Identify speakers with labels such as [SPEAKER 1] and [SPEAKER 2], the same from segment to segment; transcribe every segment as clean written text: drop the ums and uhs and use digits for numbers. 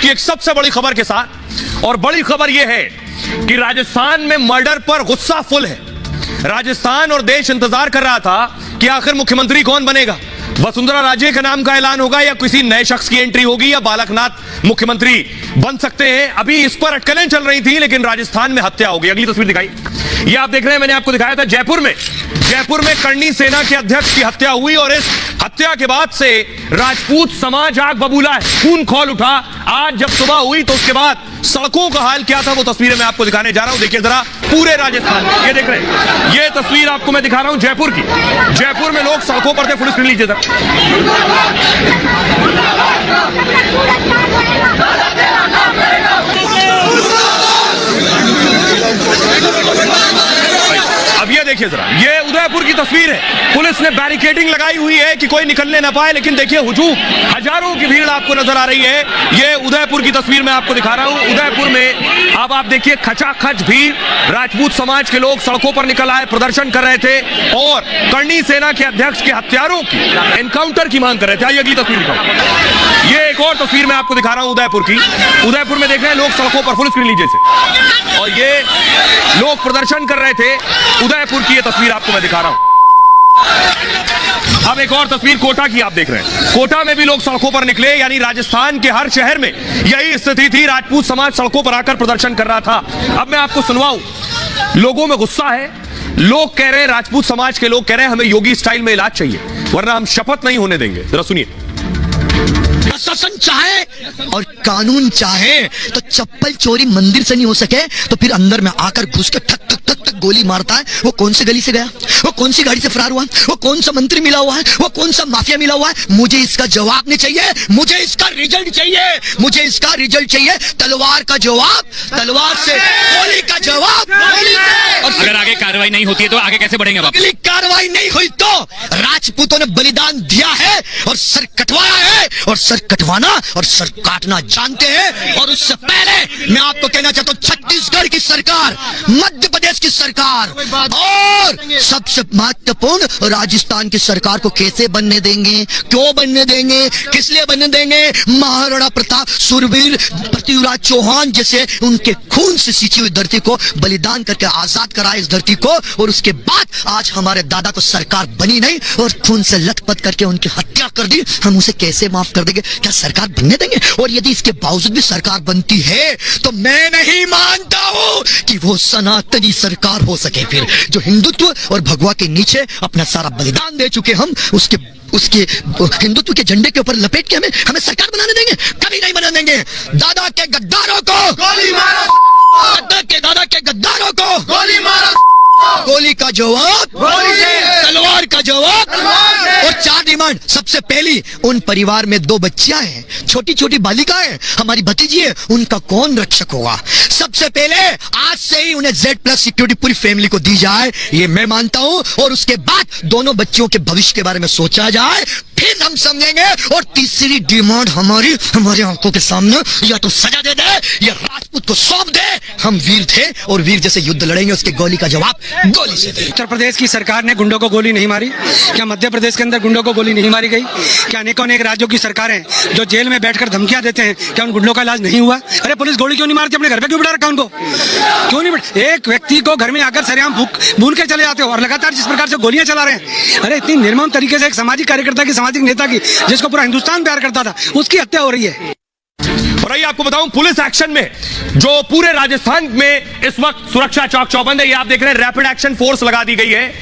[SPEAKER 1] की एक सबसे बड़ी खबर के साथ। और बड़ी खबर यह है कि राजस्थान में मर्डर पर गुस्सा फुल है। राजस्थान और देश इंतजार कर रहा था कि आखिर मुख्यमंत्री कौन बनेगा। वसुंधरा राजे के नाम का ऐलान होगा या किसी नए शख्स की एंट्री होगी या बालकनाथ मुख्यमंत्री बन सकते हैं। अभी इस पर अटकलें चल रही थी, लेकिन राजस्थान में हत्या हो गई। अगली तस्वीर दिखाई, ये आप देख रहे हैं, मैंने आपको दिखाया था जयपुर में करणी सेना के अध्यक्ष की हत्या हुई। और इस हत्या के बाद से राजपूत समाज आग बबूला है, खून खौल उठा। आज जब सुबह हुई तो उसके बाद सड़कों का हाल क्या था वो तस्वीरें मैं आपको दिखाने जा रहा हूं। देखिए जरा पूरे राजस्थान, ये देख रहे हैं, ये तस्वीर आपको मैं दिखा रहा हूं जयपुर की। जयपुर में लोग सड़कों पर थे, फुल स्क्रीन लीजिए सर। अब ये देखिए जरा, ये उदयपुर की तस्वीर है। पुलिस ने बैरिकेडिंग लगाई हुई है कि कोई निकलने ना पाए, लेकिन देखिए हुजूम, हजारों की भीड़ आपको नजर आ रही है। ये उदयपुर की तस्वीर मैं आपको दिखा रहा हूं। उदयपुर में अब आप देखिए खचाखच भीड़, राजपूत समाज के लोग सड़कों पर निकल आए, प्रदर्शन कर रहे थे और करणी सेना के अध्यक्ष के हत्यारों की एनकाउंटर की मांग कर रहे थे। आइए अगली तस्वीर दिखाओ। ये एक और तस्वीर मैं आपको दिखा रहा हूं उदयपुर की। उदयपुर में देख रहे हैं लोग सड़कों पर, फुल स्क्रीन लीजिए से, और ये लोग प्रदर्शन कर रहे थे। उदयपुर की ये तस्वीर आपको मैं दिखा रहा हूं। अब एक और तस्वीर कोटा की आप देख रहे हैं। कोटा में भी लोग सड़कों पर निकले, यानी राजस्थान के हर शहर में यही स्थिति थी। राजपूत समाज सड़कों पर आकर प्रदर्शन कर रहा था। अब मैं आपको सुनवाऊं, लोगों में गुस्सा है। लोग कह रहे हैं, राजपूत समाज के लोग कह रहे हैं, हमें योगी स्टाइल में इलाज चाहिए, वरना हम शपथ नहीं होने देंगे। जरा सुनिए।
[SPEAKER 2] प्रशासन चाहे और कानून चाहे तो चप्पल चोरी मंदिर से नहीं हो सके तो फिर अंदर में आकर घुस के ठक ठक ठक ठक गोली मारता है। वो कौन सी गली से गया, वो कौन सी गाड़ी से फरार हुआ, वो कौन सा मंत्री मिला हुआ है, वो कौन सा माफिया मिला हुआ है, मुझे इसका जवाब नहीं चाहिए, मुझे इसका रिजल्ट चाहिए, मुझे इसका रिजल्ट चाहिए। तलवार का जवाब तलवार से, गोली का जवाब गोली से। और
[SPEAKER 3] अगर आगे कार्रवाई नहीं होती है तो आगे कैसे बढ़ेंगे?
[SPEAKER 2] अगली कार्रवाई नहीं हुई तो राजपूतों ने बलिदान दिया है और सर कटवाया है, और सर कटवाना और सर काटना जानते हैं। और उससे पहले मैं आपको कहना चाहता हूं, छत्तीसगढ़ की सरकार, मध्य प्रदेश की सरकार और सबसे महत्वपूर्ण राजस्थान की सरकार को कैसे बनने देंगे, क्यों बनने देंगे, किस लिए बनने देंगे? महाराणा प्रताप, सुरवीर पृथ्वीराज चौहान जैसे उनके खून से सींची हुई धरती को बलिदान करके आजाद कराया इस धरती को। और उसके बाद आज हमारे दादा को सरकार बनी नहीं और खून से लथपथ करके उनकी हत्या कर दी, हम उसे कैसे माफ कर देंगे? क्या सरकार बनने देंगे? और यदि इसके बावजूद भी सरकार बनती है तो मैं नहीं मानता हूं कि वो सनातनी सरकार हो सके। फिर जो हिंदुत्व और भगवा के नीचे अपना सारा बलिदान दे चुके हम, उसके हिंदुत्व के झंडे के ऊपर लपेट के हमें सरकार बनाने देंगे? कभी नहीं बनाने देंगे। दादा के गद्दारों को गोली मारो, दादा के गद्दारों को गोली मारो। गोली का जवाब गोली से, तलवार का जवाब तलवार से। और 4 डिमांड। सबसे पहली, उन परिवार में 2 बच्चियां हैं, छोटी छोटी बालिकाएं, हमारी भतीजी है, उनका कौन रक्षक होगा? सबसे पहले आज से ही उन्हें Z+ सिक्योरिटी पूरी फैमिली को दी जाए, ये मैं मानता हूं। और उसके बाद दोनों बच्चियों के भविष्य के बारे में सोचा जाए, फिर हम समझेंगे। और तीसरी डिमांड हमारी आंखों के सामने, या तो सजा दे दे या राजपूत को सौंप दे। हम वीर थे और वीर जैसे युद्ध लड़ेंगे, उसके गोली का जवाब गोली से दे।
[SPEAKER 4] उत्तर प्रदेश की सरकार ने गुंडों को गोली नहीं मारी? क्या मध्य प्रदेश के अंदर गुंडों को गोली नहीं मारी गई? क्या अनेकों अनेक राज्यों की सरकारें जो जेल में बैठकर धमकियां देते हैं, क्या उन गुंडों का इलाज नहीं हुआ? अरे पुलिस गोली क्यों नहीं मारती? अपने घर पे क्यों बिठा रखा उनको? क्यों नहीं बिठा? एक व्यक्ति को घर में आकर सरेआम भून के चले जाते हो और लगातार जिस प्रकार से गोलियां चला रहे हैं, अरे इतनी निर्मम तरीके से एक सामाजिक कार्यकर्ता की, सामाजिक नेता की, जिसको पूरा हिंदुस्तान प्यार करता था, उसकी हत्या हो रही है।
[SPEAKER 1] और आइए आपको बताऊं, पुलिस एक्शन में जो पूरे राजस्थान में इस वक्त सुरक्षा चौक चौबंद है। ये आप देख रहे हैं, रैपिड एक्शन फोर्स लगा दी गई है,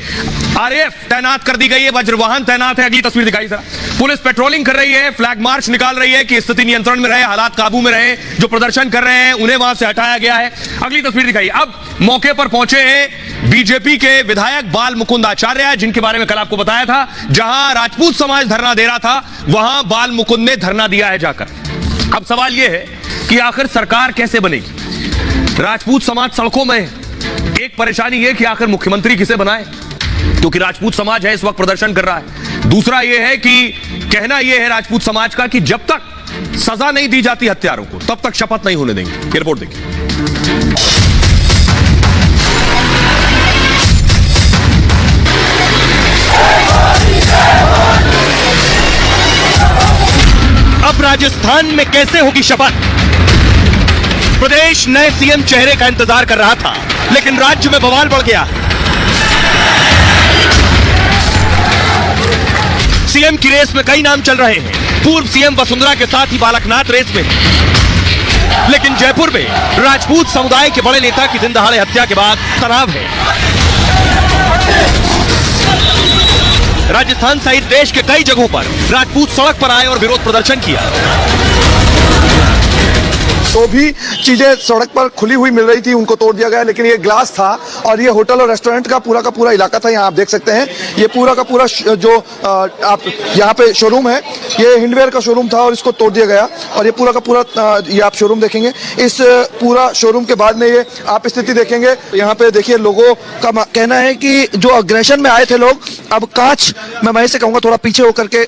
[SPEAKER 1] RAF तैनात कर दी गई है, वज्रवाहन तैनात है। अगली तस्वीर दिखाई सर। पुलिस पेट्रोलिंग कर रही है, फ्लैग मार्च निकाल रही है कि स्थिति नियंत्रण में रहे, हालात काबू में रहे। जो प्रदर्शन कर रहे हैं उन्हें वहां से हटाया गया है। अगली तस्वीर दिखाई। अब मौके पर पहुंचे हैं बीजेपी के विधायक बाल मुकुंद आचार्य, जिनके बारे में कल आपको बताया था। जहां राजपूत समाज धरना दे रहा था, वहां बाल मुकुंद ने धरना दिया है जाकर। अब सवाल यह है कि आखिर सरकार कैसे बनेगी? राजपूत समाज सड़कों में है। एक परेशानी यह कि आखिर मुख्यमंत्री किसे बनाए, क्योंकि राजपूत समाज है इस वक्त प्रदर्शन कर रहा है। दूसरा यह है कि कहना यह है राजपूत समाज का कि जब तक सजा नहीं दी जाती हत्यारों को, तब तक शपथ नहीं होने देंगे। ये रिपोर्ट देखिए।
[SPEAKER 5] अब
[SPEAKER 1] राजस्थान में कैसे होगी शपथ? प्रदेश नए सीएम चेहरे का इंतजार कर रहा था, लेकिन राज्य में बवाल बढ़ गया। सीएम की रेस में कई नाम चल रहे हैं। पूर्व सीएम वसुंधरा के साथ ही बालकनाथ रेस में, लेकिन जयपुर में राजपूत समुदाय के बड़े नेता की दिन दहाड़े हत्या के बाद तनाव है। राजस्थान सहित देश के कई जगहों पर राजपूत सड़क पर आए और विरोध प्रदर्शन किया।
[SPEAKER 5] तो भी चीजें सड़क पर खुली हुई मिल रही थी, उनको तोड़ दिया गया, लेकिन ये ग्लास था और ये होटल और रेस्टोरेंट का पूरा इलाका था। यहाँ आप देख सकते हैं ये पूरा का पूरा जो आप यहाँ पे शोरूम है, ये हिंडवेयर का शोरूम था और इसको तोड़ दिया गया। और ये पूरा का पूरा ये आप शोरूम देखेंगे, इस पूरा शोरूम के बाद में ये आप स्थिति देखेंगे। यहाँ पे देखिए लोगों का कहना है कि जो अग्रेशन में आए थे लोग, अब कांच मैं से कहूँगा थोड़ा पीछे होकर के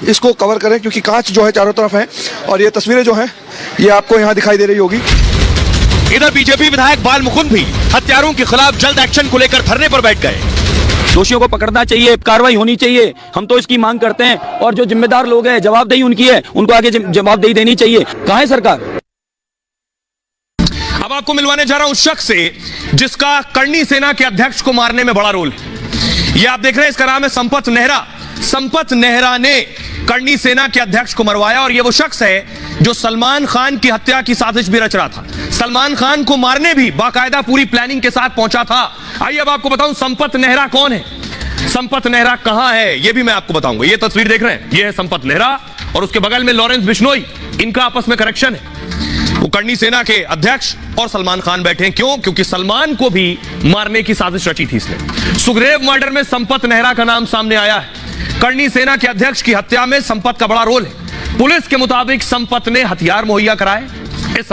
[SPEAKER 5] इसको कवर करें, क्योंकि कांच जो है चारों तरफ है और ये तस्वीरें जो हैं ये आपको यहाँ दिखाई दे रही होगी।
[SPEAKER 1] इधर बीजेपी विधायक बाल मुकुंद भी हत्यारों के खिलाफ जल्द एक्शन को लेकर धरने पर बैठ गए।
[SPEAKER 6] दोषियों को पकड़ना चाहिए, कार्रवाई होनी चाहिए, हम तो इसकी मांग करते हैं। और जो जिम्मेदार लोग हैं, जवाबदेही उनकी है, उनको आगे जवाबदेही देनी चाहिए। कहाँ है सरकार?
[SPEAKER 1] अब आपको मिलवाने जा रहा हूं उस शख्स से जिसका करनी सेना के अध्यक्ष को मारने में बड़ा रोल है। ये आप देख रहे हैं, इसका नाम है संपत नेहरा। संपत नेहरा ने करनी सेना के अध्यक्ष को मरवाया और ये वो शख्स है जो सलमान खान की हत्या की साजिश भी रच रहा था। सलमान खान को मारने भी बाकायदा पूरी प्लानिंग के साथ पहुंचा था। आइए अब आपको बताऊं संपत नेहरा कौन है, संपत नेहरा कहां है, यह भी मैं आपको बताऊंगा। ये तस्वीर देख रहे हैं, ये है संपत नेहरा और उसके बगल में लॉरेंस बिश्नोई। इनका आपस में कनेक्शन है। वो करनी सेना के अध्यक्ष और सलमान खान बैठे हैं। क्यों? क्योंकि सलमान को भी मारने की साजिश रची थी इसने। सुखदेव मर्डर में संपत नेहरा का नाम सामने आया है। करनी सेना के अध्यक्ष की हत्या में संपत का बड़ा रोल है। पुलिस के मुताबिक संपत ने हथियार मुहैया कराए। इस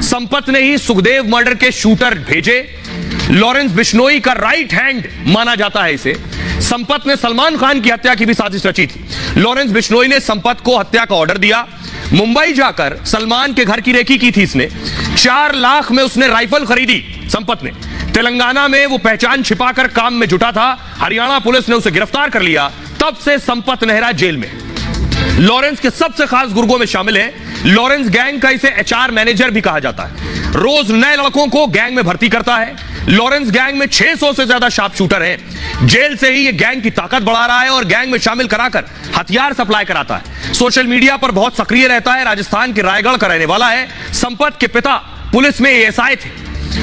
[SPEAKER 1] संपत ने ही सुखदेव मर्डर के शूटर भेजे। लॉरेंस बिश्नोई का राइट हैंड माना जाता है इसे। संपत ने सलमान खान की हत्या की भी साजिश रची थी। लॉरेंस बिश्नोई ने संपत को हत्या का ऑर्डर दिया। मुंबई जाकर सलमान के घर की रेकी की थी इसने। 4 लाख में उसने राइफल खरीदी संपत ने। तेलंगाना में वो पहचान छिपाकर काम में जुटा था। हरियाणा पुलिस ने उसे गिरफ्तार कर लिया। तब से संपत नेहरा जेल में। लॉरेंस के सबसे खास गुर्गों में शामिल है। लॉरेंस गैंग का इसे एचआर मैनेजर भी कहा जाता है। रोज नए लड़कों को गैंग में भर्ती करता है। लॉरेंस गैंग में 600 से ज्यादा शार्प शूटर हैं। जेल से ही ये गैंग की ताकत बढ़ा रहा है और गैंग में शामिल कराकर हथियार सप्लाई कराता है। सोशल मीडिया पर बहुत सक्रिय रहता है। राजस्थान के रायगढ़ का रहने वाला है। संपत के पिता पुलिस में एएसआई थे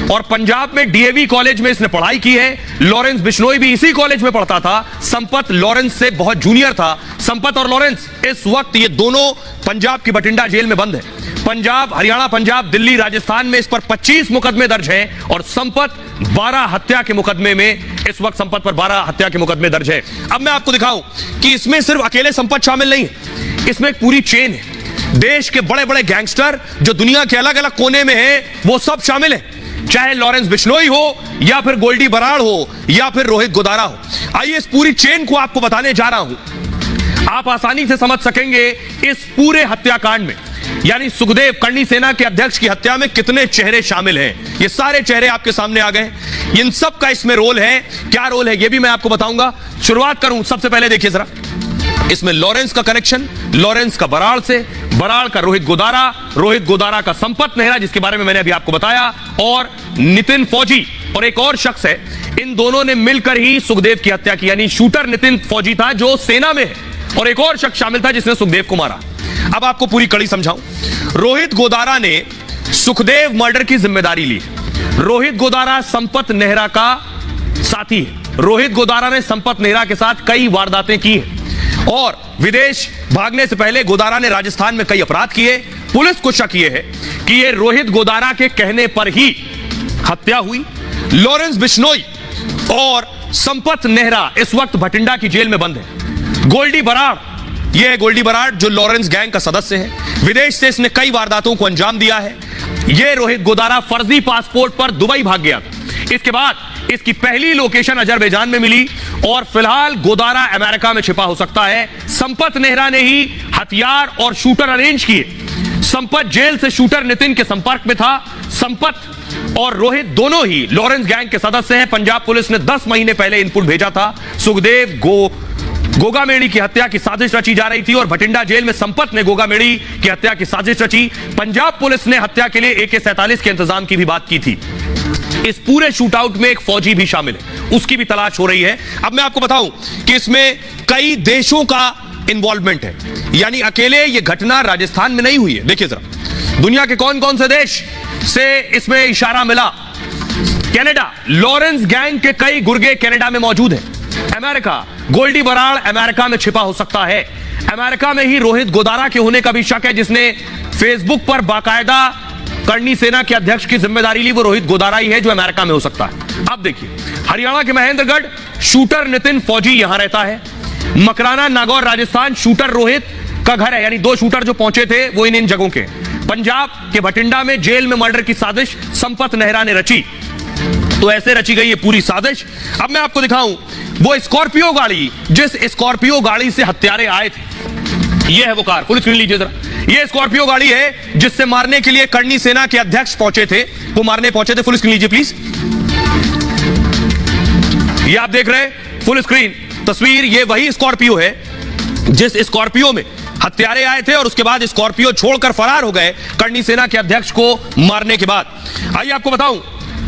[SPEAKER 1] और पंजाब में डीएवी कॉलेज में इसने पढ़ाई की है। लॉरेंस बिश्नोई भी इसी कॉलेज में पढ़ता था। संपत लॉरेंस से बहुत जूनियर था। संपत और लॉरेंस इस वक्त ये दोनों पंजाब की बठिंडा जेल में बंद है। पंजाब, हरियाणा, पंजाब, दिल्ली, राजस्थान में इस पर 25 मुकदमे दर्ज हैं और संपत 12 हत्या के मुकदमे में इस वक्त संपत पर 12 हत्या के मुकदमे दर्ज है। अब मैं आपको दिखाऊं कि इसमें सिर्फ अकेले संपत शामिल नहीं है, इसमें एक पूरी चेन है। देश के बड़े बड़े गैंगस्टर जो दुनिया के अलग अलग कोने में हैं, वो सब शामिल हैं। चाहे लॉरेंस बिश्नोई हो या फिर गोल्डी बराड़ हो या फिर रोहित गोदारा हो। आइए इस पूरी चेन को आपको बताने जा रहा हूं। आप आसानी से समझ सकेंगे इस पूरे हत्याकांड में, यानी सुखदेव करनी सेना के अध्यक्ष की हत्या में कितने चेहरे शामिल हैं। ये सारे चेहरे आपके सामने आ गए। इन सब का इसमें रोल है। क्या रोल है ये भी मैं आपको बताऊंगा। शुरुआत करूं, सबसे पहले देखिए जरा, इसमें लॉरेंस का कनेक्शन, लॉरेंस का बराड़ से, बराड़ का रोहित गोदारा का संपत नेहरा जिसके बारे में मैंने अभी आपको बताया, और नितिन फौजी और एक और शख्स है। इन दोनों ने मिलकर ही सुखदेव की हत्या की। यानी शूटर नितिन फौजी था जो सेना में है और एक और शख्स शामिल था जिसने सुखदेव को मारा। अब आपको पूरी कड़ी समझाऊं। रोहित गोदारा ने सुखदेव मर्डर की जिम्मेदारी ली। रोहित गोदारा संपत नेहरा का साथी है। रोहित गोदारा ने संपत नेहरा के साथ कई वारदातें की हैं और विदेश भागने से पहले गोदारा ने राजस्थान में कई अपराध किए। पुलिस को शक यह है कि यह रोहित गोदारा के कहने पर ही हत्या हुई। लॉरेंस बिश्नोई और संपत नेहरा इस वक्त भटिंडा की जेल में बंद है। गोल्डी बराड़, यह है गोल्डी बराड़ जो लॉरेंस गैंग का सदस्य है। विदेश से इसने कई वारदातों को अंजाम दिया है। यह रोहित गोदारा फर्जी पासपोर्ट पर दुबई भाग गया था। इसके बाद इसकी पहली लोकेशन अजरबैजान में मिली और फिलहाल गोदारा अमेरिका में छिपा हो सकता है। संपत नेहरा ने ही हथियार और शूटर अरेंज किए। संपत जेल से शूटर नितिन के संपर्क में था। संपत और रोहित दोनों ही लॉरेंस गैंग के सदस्य हैं। पंजाब पुलिस ने 10 महीने पहले इनपुट भेजा था। सुखदेव गोगामेड़ी की हत्या की साजिश रची जा रही थी और भटिंडा जेल में संपत ने गोगामेड़ी की हत्या की साजिश रची। पंजाब पुलिस ने हत्या के लिए AK-47 के इंतजाम की भी बात की थी। इस पूरे शूटआउट में एक फौजी भी शामिल है, उसकी भी तलाश हो रही है। अब मैं आपको बताऊं कि इसमें कई देशों का इन्वॉल्वमेंट है, यानी अकेले यह घटना राजस्थान में नहीं हुई है। देखिए जरा, दुनिया के कौन कौन से देश से इसमें इशारा मिला। कनाडा, लॉरेंस गैंग के कई गुर्गे कनाडा में मौजूद हैं। अमेरिका, गोल्डी बराड़ अमेरिका में छिपा हो सकता है। अमेरिका में ही रोहित गोदारा के होने का भी शक है, जिसने फेसबुक पर बाकायदा करनी सेना के अध्यक्ष की जिम्मेदारी ली। वो रोहित गोदारा ही है जो अमेरिका में हो सकता है। अब देखिए, हरियाणा के महेंद्रगढ़ शूटर नितिन फौजी यहां रहता है। मकराना, नागौर, राजस्थान शूटर रोहित का घर है, यानी 2 शूटर जो पहुंचे थे वो इन जगहों के। पंजाब के भटिंडा में जेल में मर्डर की साजिश संपत नेहरा ने रची। तो ऐसे रची गई ये पूरी साजिश। अब मैं आपको दिखाऊं वो स्कॉर्पियो गाड़ी, जिस स्कॉर्पियो गाड़ी से हत्यारे आए थे। ये है वो कार, फुल स्क्रीन लीजिए जरा। ये स्कॉर्पियो गाड़ी है जिससे मारने के लिए करनी सेना के अध्यक्ष पहुंचे थे, वो मारने पहुंचे थे। फुल स्क्रीन लीजिए प्लीज। ये आप देख रहे हैं फुल स्क्रीन तस्वीर, ये वही स्कॉर्पियो है जिस स्कॉर्पियो में हत्यारे आए थे और उसके बाद स्कॉर्पियो छोड़कर फरार हो गए करनी सेना के अध्यक्ष को मारने के बाद। आइए आपको बताऊं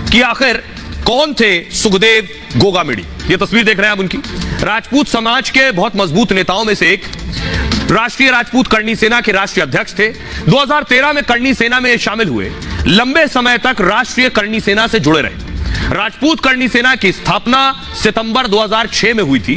[SPEAKER 1] कि आखिर कौन थे सुखदेव गोगामेड़ी। ये तस्वीर देख रहे हैं आप उनकी। राजपूत समाज के बहुत मजबूत नेताओं में से एक, राष्ट्रीय राजपूत करनी सेना के राष्ट्रीय अध्यक्ष थे। 2013 में करनी सेना में शामिल हुए। लंबे समय तक राष्ट्रीय करनी सेना से जुड़े रहे। राजपूत करनी सेना की स्थापना सितंबर 2006 में हुई थी।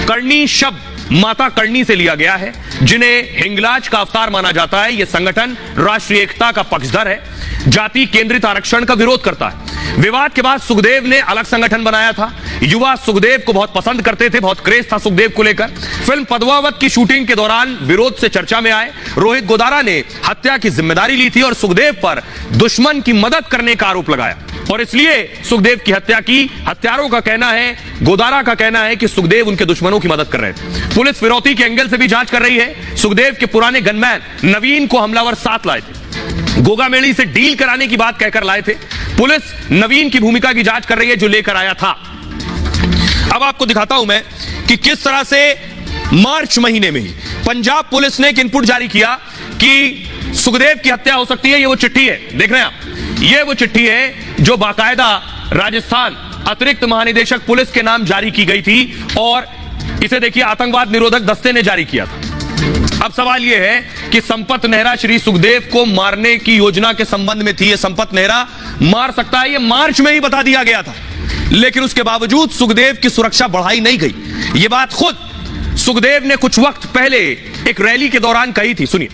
[SPEAKER 1] करनी शब्द माता करनी से लिया गया है, जिन्हें हिंगलाज का अवतार माना जाता है। यह संगठन राष्ट्रीय एकता का पक्षधर है, जाति केंद्रित आरक्षण का विरोध करता है। विवाद के बाद सुखदेव ने अलग संगठन बनाया था। युवा सुखदेव को बहुत पसंद करते थे, बहुत क्रेज था सुखदेव को लेकर। फिल्म पद्मावत की शूटिंग के दौरान विरोध से चर्चा में आए। रोहित गोदारा ने हत्या की जिम्मेदारी ली थी और सुखदेव पर दुश्मन की मदद करने का आरोप लगाया और इसलिए सुखदेव की हत्या की। हत्यारों का कहना है, गोदारा का कहना है कि सुखदेव उनके दुश्मनों की मदद कर रहे थे। पुलिस फिरौती के एंगल से भी जांच कर रही है। सुखदेव के पुराने गनमैन नवीन को हमलावर साथ लाए थे। गोगामेड़ी से डील कराने की बात कहकर लाए थे। पुलिस नवीन की भूमिका की जांच कर रही है जो लेकर आया था। अब आपको दिखाता हूं मैं कि किस तरह से मार्च महीने में ही पंजाब पुलिस ने एक इनपुट जारी किया कि सुखदेव की हत्या हो सकती है। ये वो चिट्ठी है, देख रहे हैं आप। ये वो चिट्ठी है जो बाकायदा राजस्थान अतिरिक्त महानिदेशक पुलिस के नाम जारी की गई थी और इसे देखिए आतंकवाद निरोधक दस्ते ने जारी किया था। अब सवाल यह है कि संपत नेहरा श्री सुखदेव को मारने की योजना के संबंध में थी। ये संपत नेहरा मार सकता है, ये मार्च में ही बता दिया गया था, लेकिन उसके बावजूद सुखदेव की सुरक्षा बढ़ाई नहीं गई। ये बात खुद सुखदेव ने कुछ वक्त पहले एक रैली के दौरान कही थी, सुनिए।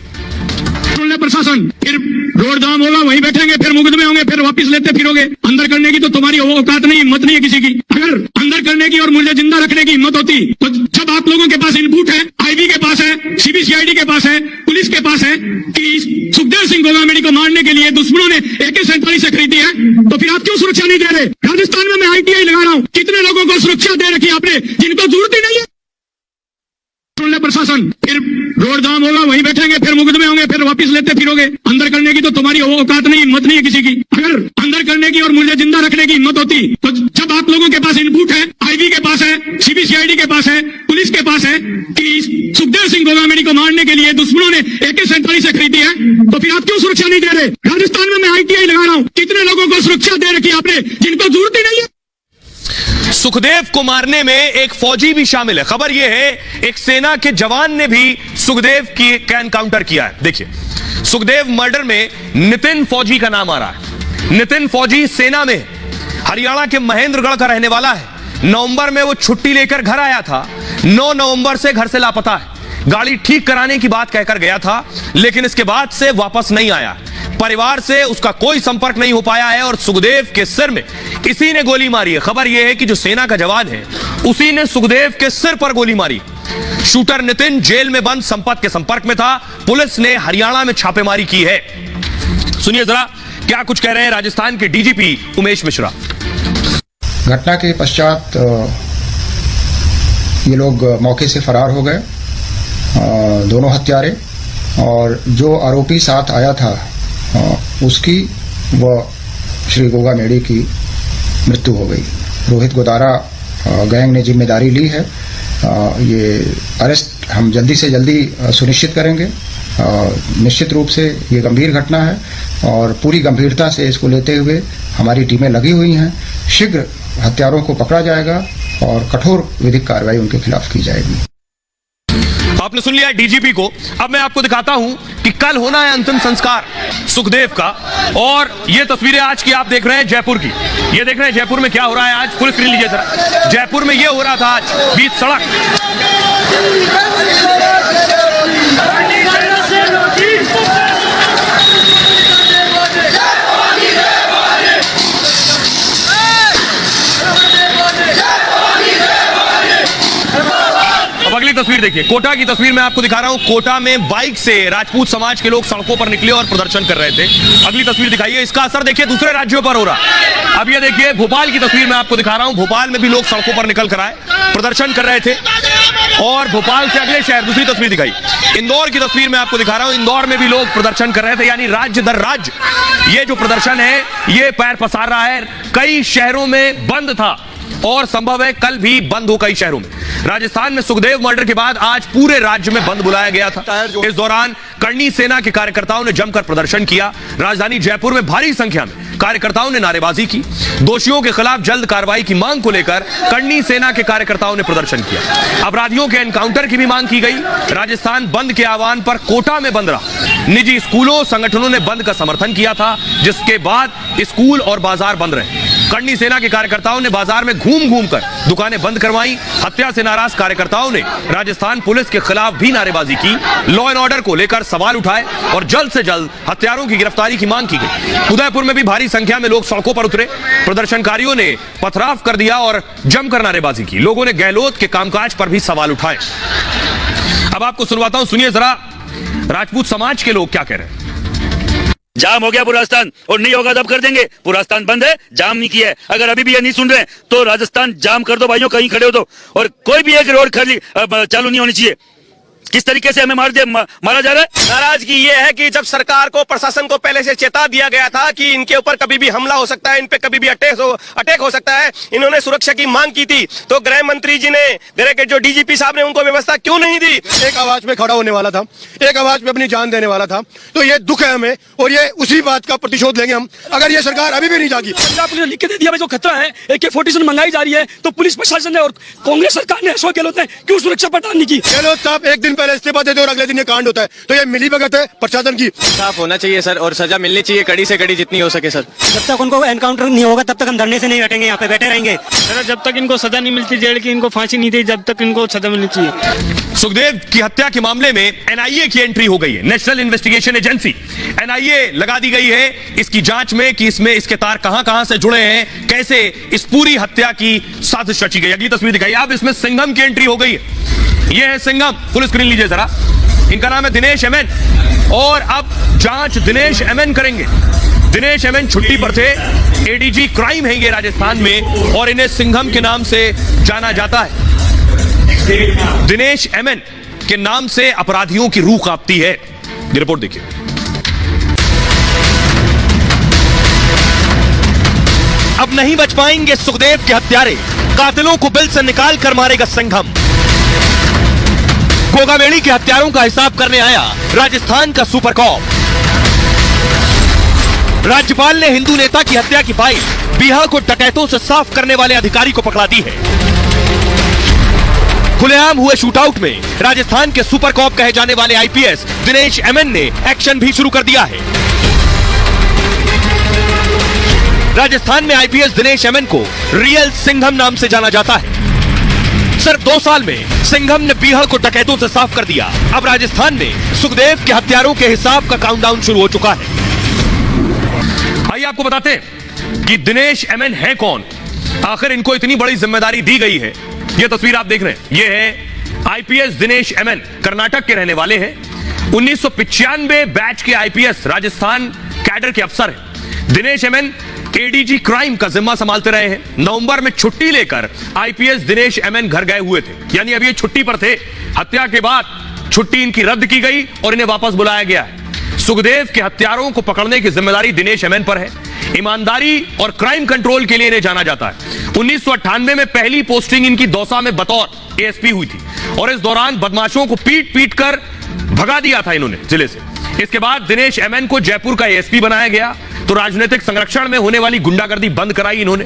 [SPEAKER 7] प्रशासन फिर रोड जाम होगा, वहीं बैठेंगे, फिर मुकदमे होंगे, फिर वापस लेते फिरोगे। अंदर करने की तो तुम्हारी औकात नहीं, हिम्मत नहीं है किसी की। अगर अंदर करने की और मुझे जिंदा रखने की हिम्मत होती तो जब आप लोगों के पास इनपुट है, आईबी के पास है, सीबीसीआईडी के पास है, पुलिस के पास है कि सुखदेव सिंह गोगामेड़ी को मारने के लिए दुश्मनों ने AK-47 से खरीदी है, तो फिर आप क्यों सुरक्षा नहीं दे रहे? राजस्थान में मैं ITI लगा रहा हूँ, कितने लोगों को सुरक्षा दे रखी आपने जिनको जरूरत ही नहीं है। प्रशासन फिर रोड जाम होगा, वहीं बैठेंगे, फिर मुकदमे होंगे, फिर वापस लेते फिरोगे। अंदर करने की तो तुम्हारी औकात नहीं, हिम्मत नहीं है किसी की। अगर अंदर करने की और मुझे जिंदा रखने की हिम्मत होती तो जब आप लोगों के पास इनपुट है, आईबी के पास है, सीबीसीआईडी के पास है, पुलिस के पास है कि सुखदेव सिंह गोगामेड़ी को मारने के लिए दुश्मनों ने AK-47 से खरीदी है, तो फिर आप क्यों सुरक्षा नहीं दे रहे? राजस्थान में मैं ITI लगा रहा हूँ, कितने लोगों को सुरक्षा दे रखी आपने जिनको जरूरत ही नहीं है।
[SPEAKER 1] सुखदेव को मारने में एक फौजी भी शामिल है। खबर यह है एक सेना के जवान ने भी सुखदेव की एनकाउंटर किया है। देखिए, सुखदेव मर्डर में नितिन फौजी का नाम आ रहा है। नितिन फौजी सेना में हरियाणा के महेंद्रगढ़ का रहने वाला है। नवंबर में वो छुट्टी लेकर घर आया था। 9 नवंबर से घर से लापता है। गाड़ी ठीक कराने की बात कहकर गया था, लेकिन इसके बाद से वापस नहीं आया। परिवार से उसका कोई संपर्क नहीं हो पाया है और सुखदेव के सिर में इसी ने गोली मारी है। खबर यह है कि जो सेना का जवान है उसी ने सुखदेव के सिर पर गोली मारी। शूटर नितिन जेल में बंद संपत के संपर्क में था। पुलिस ने हरियाणा में छापेमारी की है। सुनिए जरा क्या कुछ कह रहे हैं राजस्थान के DGP उमेश मिश्रा।
[SPEAKER 8] घटना के पश्चात ये लोग मौके से फरार हो गए, दोनों हत्यारे, और जो आरोपी साथ आया था उसकी व श्री गोगामेड़ी की मृत्यु हो गई। रोहित गोदारा गैंग ने जिम्मेदारी ली है ये अरेस्ट हम जल्दी से जल्दी सुनिश्चित करेंगे। निश्चित रूप से ये गंभीर घटना है और पूरी गंभीरता से इसको लेते हुए हमारी टीमें लगी हुई हैं। शीघ्र हत्यारों को पकड़ा जाएगा और कठोर विधिक कार्रवाई उनके खिलाफ की जाएगी।
[SPEAKER 1] आपने सुन लिया डीजीपी को। अब मैं आपको दिखाता हूं कि कल होना है अंतिम संस्कार सुखदेव का, और ये तस्वीरें आज की आप देख रहे हैं जयपुर की। ये देख रहे हैं जयपुर में क्या हो रहा है आज, फुल स्क्रीन लीजिए जरा। जयपुर में ये हो रहा था आज बीच सड़क। अब अगली तस्वीर देखिए, कोटा की तस्वीर मैं आपको दिखा रहा हूं। कोटा में बाइक से राजपूत समाज के लोग सड़कों पर निकले और प्रदर्शन कर रहे थे। अगली तस्वीर दिखाइए, इसका असर देखिए दूसरे राज्यों पर हो रहा है। अब ये देखिए भोपाल की तस्वीर मैं आपको दिखा रहा हूं। भोपाल में भी लोग सड़कों पर निकल कर आए, प्रदर्शन कर रहे थे। और भोपाल से अगले शहर, दूसरी तस्वीर दिखाई, इंदौर की तस्वीर मैं आपको दिखा रहा हूं। इंदौर में भी लोग प्रदर्शन कर रहे थे, यानी राज्य दर राज्य ये जो प्रदर्शन है ये पैर पसार रहा है। कई शहरों में बंद था और संभव है कल भी बंद हो कई शहरों में। राजस्थान में सुखदेव मर्डर के बाद आज पूरे राज्य में बंद बुलाया गया था। इस दौरान करणी सेना के कार्यकर्ताओं ने जमकर प्रदर्शन किया। राजधानी जयपुर में भारी संख्या में कार्यकर्ताओं ने नारेबाजी की। दोषियों के खिलाफ जल्द कार्रवाई की मांग को लेकर करणी सेना के कार्यकर्ताओं ने प्रदर्शन किया। अपराधियों के एनकाउंटर की भी मांग की गई। राजस्थान बंद के आह्वान पर कोटा में बंद रहा। निजी स्कूलों संगठनों ने बंद का समर्थन किया था, जिसके बाद स्कूल और बाजार बंद रहे। करणी सेना के कार्यकर्ताओं ने बाजार में घूम घूम कर दुकानें बंद करवाई। हत्या से नाराज कार्यकर्ताओं ने राजस्थान पुलिस के खिलाफ भी नारेबाजी की, लॉ एंड ऑर्डर को लेकर सवाल उठाए और जल्द से जल्द हत्यारों की गिरफ्तारी की मांग की गई। उदयपुर में भी भारी संख्या में लोग सड़कों पर उतरे। प्रदर्शनकारियों ने पथराव कर दिया और जमकर नारेबाजी की। लोगों ने गहलोत के कामकाज पर भी सवाल उठाए। अब आपको सुनवाता हूं, सुनिए जरा राजपूत समाज के लोग क्या कह रहे हैं।
[SPEAKER 9] जाम हो गया पूरा राजस्थान, और नहीं होगा तब कर देंगे। पूरा राजस्थान बंद है, जाम नहीं किया है। अगर अभी भी ये नहीं सुन रहे तो राजस्थान जाम कर दो भाइयों, कहीं खड़े हो दो, और कोई भी एक रोड खाली चालू नहीं होनी चाहिए। किस तरीके से हमें मारा जा रहा है।
[SPEAKER 10] नाराजगी ये है कि जब सरकार को, प्रशासन को पहले से चेता दिया गया था कि इनके ऊपर कभी भी हमला हो सकता है, इन पे कभी भी अटैक हो सकता है, इन्होंने सुरक्षा की मांग की थी, तो गृह मंत्री जी ने, गृह के जो डीजीपी साहब ने उनको व्यवस्था क्यों नहीं दी।
[SPEAKER 11] एक आवाज में खड़ा होने वाला था, एक आवाज में अपनी जान देने वाला था। तो ये दुख है हमें, और ये उसी बात का प्रतिशोध लेंगे हम अगर ये सरकार अभी भी नहीं जागी।
[SPEAKER 4] पंजाब पुलिस ने लिख के दे दिया जो खतरा है, AK-47 मंगाई जा रही है, तो पुलिस प्रशासन ने और कांग्रेस सरकार ने, अशोक गहलोत ने क्यों सुरक्षा प्रदान नहीं की।
[SPEAKER 11] गहलोत साहब एक दिन पहले इस्तीफा देते और अगले दिन ये कांड होता है, तो ये मिलीभगत है प्रशासन की।
[SPEAKER 10] साफ होना चाहिए सर, और सजा मिलनी चाहिए कड़ी से कड़ी जितनी हो सके सर।
[SPEAKER 12] जब तक उनको एनकाउंटर नहीं होगा तब तक हम धरने से नहीं बैठेंगे, यहाँ पे बैठे रहेंगे।
[SPEAKER 13] जब तक इनको सजा नहीं मिलती जेल की, इनको फांसी नहीं दी, जब तक इनको सजा मिलनी चाहिए।
[SPEAKER 1] सुखदेव की हत्या के मामले में NIA की एंट्री हो गई है, नेशनल इन्वेस्टिगेशन एजेंसी NIA लगा दी गई है इसकी जांच में कि इसमें इसके तार कहां से जुड़े हैं, कैसे इस पूरी हत्या की साजिश रची गई। अगली तस्वीर दिखाई, अब इसमें सिंघम की एंट्री हो गई है। यह है सिंघम, फुल स्क्रीन लीजिए जरा। इनका नाम है दिनेश MN, और अब जांच दिनेश MN करेंगे। दिनेश MN छुट्टी पर थे, ADG क्राइम है ये राजस्थान में, और इन्हें सिंघम के नाम से जाना जाता है। दिनेश MN के नाम से अपराधियों की रूह कांपती है। ये रिपोर्ट देखिए। अब नहीं बच पाएंगे सुखदेव के हत्यारे, कातिलों को बिल से निकाल कर मारेगा सिंघम। गोगावेणी के हत्यारों का हिसाब करने आया राजस्थान का सुपर कॉप। राज्यपाल ने हिंदू नेता की हत्या की फाइल बिहार को डकैतों से साफ करने वाले अधिकारी को पकड़ा दी है। खुलेआम हुए शूटआउट में राजस्थान के सुपर कॉप कहे जाने वाले IPS दिनेश MN ने एक्शन भी शुरू कर दिया है। राजस्थान में IPS दिनेश MN को रियल सिंघम नाम से जाना जाता है। सिर्फ 2 साल में सिंघम ने बिहार को डकैतों से साफ कर दिया। अब राजस्थान में सुखदेव के हत्यारों के हिसाब का काउंटडाउन शुरू हो चुका है। आइए आपको बताते हैं कि दिनेश MN है कौन, आखिर इनको इतनी बड़ी जिम्मेदारी दी गई है। यह तस्वीर आप देख रहे हैं, यह है IPS दिनेश MN, कर्नाटक के रहने वाले हैं। 1995 बैच के IPS राजस्थान कैडर के अफसर हैं। दिनेश MN ADG क्राइम का जिम्मा संभालते रहे हैं। नवंबर में छुट्टी लेकर IPS दिनेश MN घर गए हुए थे, यानी अभी ये छुट्टी पर थे। हत्या के बाद छुट्टी इनकी रद्द की गई और इन्हें वापस बुलाया गया है। सुखदेव के हत्यारों को पकड़ने की जिम्मेदारी दिनेश MN पर है। ईमानदारी और क्राइम कंट्रोल के लिए इन्हें जाना जाता है। 1998 में पहली पोस्टिंग इनकी दौसा में बतौर एएसपी हुई थी और इस दौरान बदमाशों को पीट पीट कर भगा दिया था इन्होंने जिले से। इसके बाद दिनेश एमएन को जयपुर का एएसपी बनाया गया तो राजनीतिक संरक्षण में होने वाली गुंडागर्दी बंद कराई इन्होंने।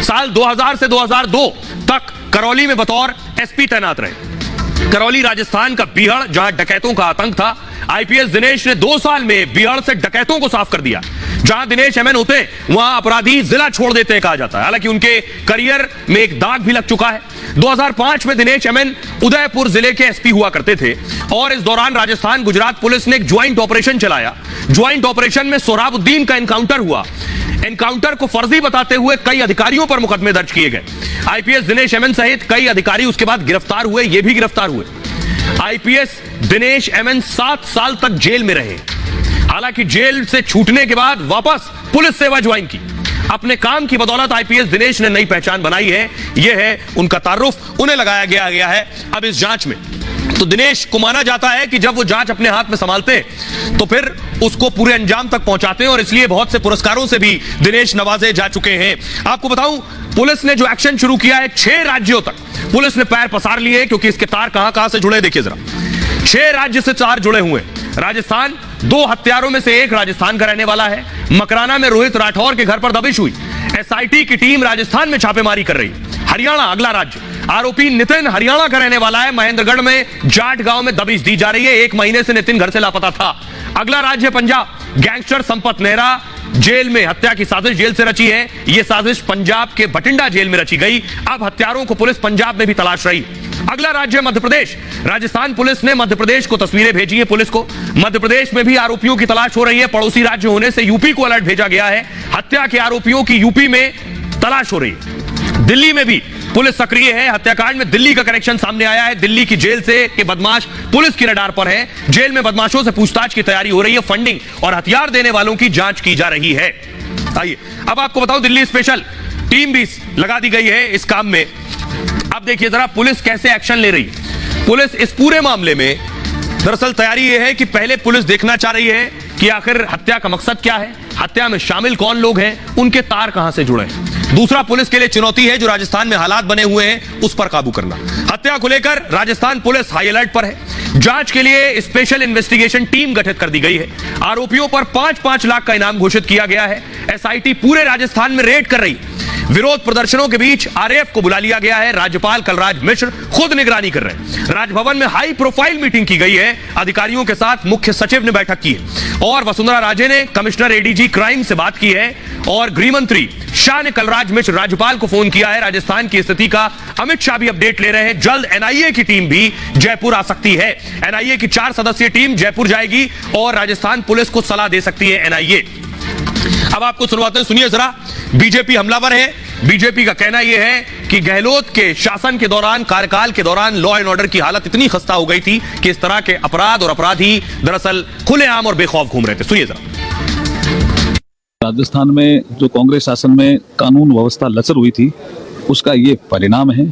[SPEAKER 1] साल 2000 से 2002 तक करौली में बतौर एसपी तैनात रहे। करौली राजस्थान का बीहड़ जहां डकैतों का आतंक था, आईपीएस दिनेश ने 2 साल में बीहड़ से डकैतों को साफ कर दिया। जहां दिनेश एमएन होते वहां अपराधी जिला छोड़ देते हैं कहा जाता है। हालांकि उनके करियर में एक दाग भी लग चुका है। 2005 में दिनेश एमएन उदयपुर जिले के एसपी हुआ करते थे और इस दौरान राजस्थान गुजरात पुलिस ने एक ज्वाइंट ऑपरेशन चलाया। ज्वाइंट ऑपरेशन में सोहराबुद्दीन का एनकाउंटर हुआ। एनकाउंटर को फर्जी बताते हुए कई अधिकारियों पर मुकदमे दर्ज किए गए। आईपीएस दिनेश एमएन सहित कई अधिकारी उसके बाद गिरफ्तार हुए, ये भी गिरफ्तार हुए। आईपीएस दिनेश एमएन 7 साल तक जेल में रहे। हालांकि जेल से छूटने के बाद वापस पुलिस सेवा ज्वाइन की। अपने काम की बदौलत आईपीएस दिनेश ने नई पहचान बनाई है। यह है उनका तारुफ, उन्हें लगाया गया है अब इस जांच में। तो दिनेश को माना जाता है कि जब वो जांच अपने हाथ में संभालते तो फिर उसको पूरे अंजाम तक पहुंचाते हैं और इसलिए बहुत से पुरस्कारों से भी दिनेश नवाजे जा चुके हैं। आपको बताऊं, पुलिस ने जो एक्शन शुरू किया है, 6 राज्यों तक पुलिस ने पैर पसार लिए क्योंकि इसके तार कहां से जुड़े देखिए जरा। 6 राज्य से तार जुड़े हुए। राजस्थान, 2 हत्यारों में से एक राजस्थान का रहने वाला है। मकराना में रोहित राठौर के घर पर दबिश हुई। एसआईटी की टीम राजस्थान में छापेमारी कर रही। हरियाणा अगला राज्य। आरोपी नितिन हरियाणा का रहने वाला है। महेंद्रगढ़ में जाट गांव में दबिश दी जा रही है। 1 महीने से नितिन घर से लापता था। अगला राज्य पंजाब। गैंगस्टर संपत नेहरा जेल में हत्या की साजिश जेल से रची है। यह साजिश पंजाब के बठिंडा जेल में रची गई। अब हत्यारों को पुलिस पंजाब में भी तलाश रही। अगला राज्य मध्य प्रदेश। राजस्थान पुलिस ने मध्य प्रदेश को तस्वीरें भेजी है पुलिस को। मध्य प्रदेश में भी आरोपियों की तलाश हो रही है। पड़ोसी राज्य होने से यूपी को अलर्ट भेजा गया है। हत्या के आरोपियों की यूपी में तलाश हो रही है। दिल्ली में भी पुलिस सक्रिय है। हत्याकांड में दिल्ली का कनेक्शन सामने आया है। दिल्ली की जेल से के बदमाश पुलिस की रडार पर है। जेल में बदमाशों से पूछताछ की तैयारी हो रही है। फंडिंग और हथियार देने वालों की जांच की जा रही है। आइए अब आपको बताऊं, दिल्ली स्पेशल टीम भी लगा दी गई है इस काम में। अब देखिए जरा पुलिस कैसे एक्शन ले रही है। पुलिस इस पूरे मामले में दरअसल तैयारी यह है कि पहले पुलिस देखना चाह रही है कि आखिर हत्या का मकसद क्या है, हत्या में शामिल कौन लोग हैं, उनके तार कहां से जुड़े हैं। दूसरा, पुलिस के लिए चुनौती है जो राजस्थान में हालात बने हुए हैं उस पर काबू करना। हत्या को लेकर राजस्थान पुलिस हाई अलर्ट पर है। जांच के लिए स्पेशल इन्वेस्टिगेशन टीम गठित कर दी गई है। आरोपियों पर 5-5 लाख का इनाम घोषित किया गया है। एसआईटी पूरे राजस्थान में रेड कर रही है। विरोध प्रदर्शनों के बीच आरएएफ को बुला लिया गया है। राज्यपाल कलराज मिश्र खुद निगरानी कर रहे हैं। राजभवन में हाई प्रोफाइल मीटिंग की गई है। अधिकारियों के साथ मुख्य सचिव ने बैठक की है और वसुंधरा राजे ने कमिश्नर एडीजी क्राइम से बात की है और गृह मंत्री शाह ने कलराज मिश्र राज्यपाल को फोन किया है। राजस्थान की स्थिति का अमित शाह भी अपडेट ले रहे हैं। जल्द एनआईए की टीम भी जयपुर आ सकती है। एनआईए की 4 सदस्यीय टीम जयपुर जाएगी और राजस्थान पुलिस को सलाह दे सकती है एनआईए। अब आपको सुनवाते हैं, सुनिए जरा। बीजेपी हमलावर है। बीजेपी का कहना यह है कि गहलोत के शासन के दौरान, कार्यकाल के दौरान लॉ एंड ऑर्डर की हालत इतनी खस्ता हो गई थी कि इस तरह के अपराध और अपराधी दरअसल खुलेआम और बेखौफ घूम रहे थे। सुनिए जरा।
[SPEAKER 14] राजस्थान में जो कांग्रेस शासन में कानून व्यवस्था लचर हुई थी उसका ये परिणाम है।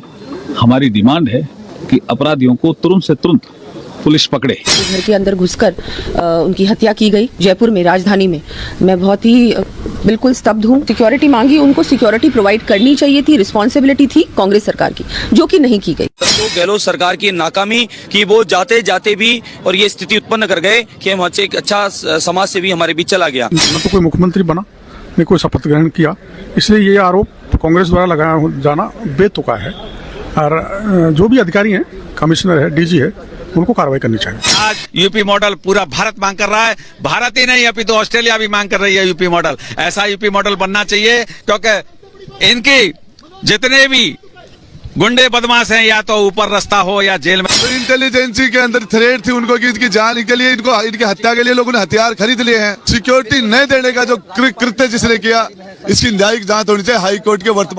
[SPEAKER 14] हमारी डिमांड है कि अपराधियों को तुरंत से तुरंत पुलिस पकड़े।
[SPEAKER 15] घर के अंदर घुसकर उनकी हत्या की गई जयपुर में, राजधानी में। मैं बहुत ही बिल्कुल स्तब्ध हूँ। सिक्योरिटी मांगी, उनको सिक्योरिटी प्रोवाइड करनी चाहिए थी। रिस्पॉन्सिबिलिटी थी कांग्रेस सरकार की, जो कि नहीं की गई।
[SPEAKER 6] तो गहलोत सरकार की नाकामी कि वो जाते जाते भी और ये स्थिति उत्पन्न कर गए कि हम एक अच्छा समाज सेवी हमारे बीच चला गया।
[SPEAKER 11] न तो कोई मुख्यमंत्री बना, न कोई शपथ ग्रहण किया, इसलिए ये आरोप कांग्रेस द्वारा लगाया जाना बेतुका है। और जो भी अधिकारी हैं, कमिश्नर है, डीजी है, उनको कार्रवाई करनी चाहिए।
[SPEAKER 16] आज यूपी मॉडल पूरा भारत मांग कर रहा है। भारत ही नहीं, अभी तो ऑस्ट्रेलिया भी मांग कर रही है यूपी मॉडल। ऐसा यूपी मॉडल बनना चाहिए क्योंकि इनकी जितने भी गुंडे बदमाश हैं, या तो ऊपर रास्ता हो या जेल में।
[SPEAKER 5] तो इंटेलिजेंसी के अंदर थ्रेट थी उनको कि इसकी जान के लिए, इनको इनकी हत्या के लिए लोगों ने हथियार खरीद लिए हैं। सिक्योरिटी नहीं देने का जो कृत्य जिसने किया, इसकी न्यायिक जांच होनी चाहिए हाई कोर्ट के वर्तमान